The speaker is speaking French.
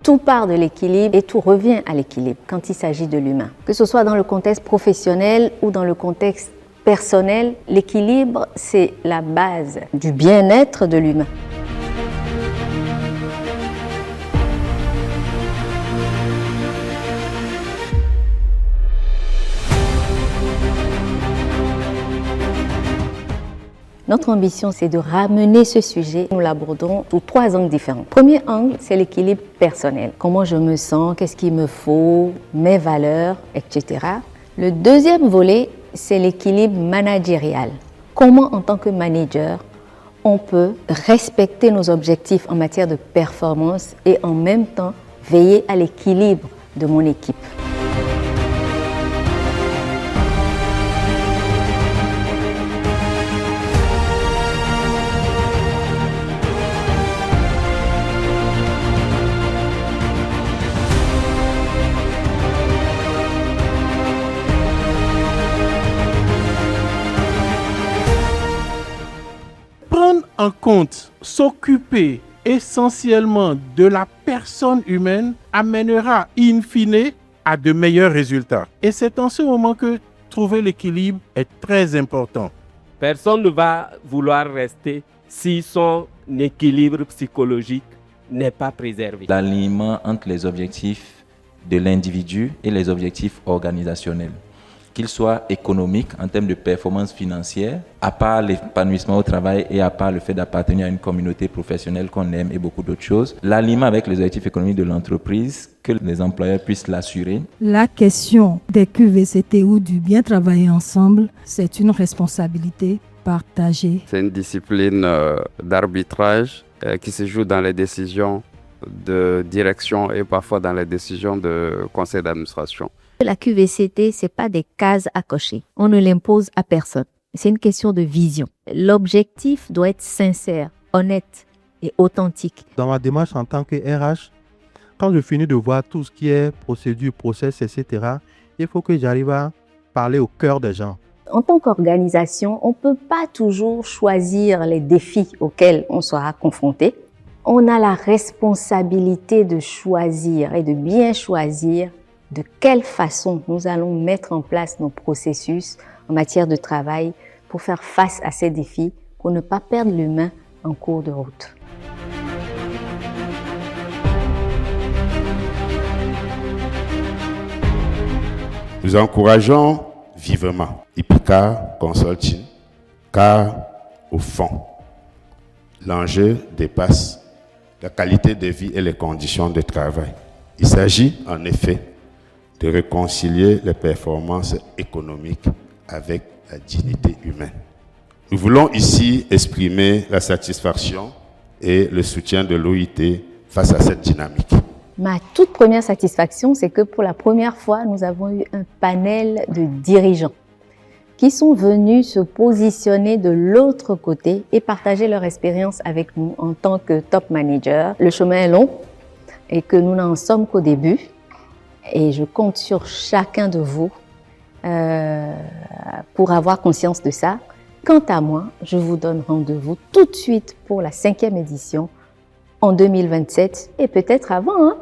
Tout part de l'équilibre et tout revient à l'équilibre quand il s'agit de l'humain. Que ce soit dans le contexte professionnel ou dans le contexte personnel, l'équilibre, c'est la base du bien-être de l'humain. Notre ambition, c'est de ramener ce sujet. Nous l'aborderons sous 3 angles différents. Premier angle, c'est l'équilibre personnel. Comment je me sens, qu'est-ce qu'il me faut, mes valeurs, etc. Le deuxième volet, c'est l'équilibre managérial. Comment, en tant que manager, on peut respecter nos objectifs en matière de performance et en même temps veiller à l'équilibre de mon équipe. Prendre en compte, s'occuper essentiellement de la personne humaine amènera in fine à de meilleurs résultats. Et c'est en ce moment que trouver l'équilibre est très important. Personne ne va vouloir rester si son équilibre psychologique n'est pas préservé. L'alignement entre les objectifs de l'individu et les objectifs organisationnels, qu'ils soient économiques en termes de performance financière, à part l'épanouissement au travail et à part le fait d'appartenir à une communauté professionnelle qu'on aime et beaucoup d'autres choses, l'alignement avec les objectifs économiques de l'entreprise, que les employeurs puissent l'assurer. La question des QVCT ou du bien travailler ensemble, c'est une responsabilité partagée. C'est une discipline d'arbitrage qui se joue dans les décisions de direction et parfois dans les décisions de conseil d'administration. La QVCT, ce n'est pas des cases à cocher. On ne l'impose à personne. C'est une question de vision. L'objectif doit être sincère, honnête et authentique. Dans ma démarche en tant que RH, quand je finis de voir tout ce qui est procédure, process, etc., il faut que j'arrive à parler au cœur des gens. En tant qu'organisation, on ne peut pas toujours choisir les défis auxquels on sera confronté. On a la responsabilité de choisir et de bien choisir de quelle façon nous allons mettre en place nos processus en matière de travail pour faire face à ces défis, pour ne pas perdre l'humain en cours de route. Nous encourageons vivement IPICA Consulting, car au fond, l'enjeu dépasse la qualité de vie et les conditions de travail. Il s'agit en effet de réconcilier les performances économiques avec la dignité humaine. Nous voulons ici exprimer la satisfaction et le soutien de l'OIT face à cette dynamique. Ma toute première satisfaction, c'est que pour la première fois, nous avons eu un panel de dirigeants qui sont venus se positionner de l'autre côté et partager leur expérience avec nous en tant que top manager. Le chemin est long et que nous n'en sommes qu'au début. Et je compte sur chacun de vous pour avoir conscience de ça. Quant à moi, je vous donne rendez-vous tout de suite pour la 5e édition en 2027 et peut-être avant, hein.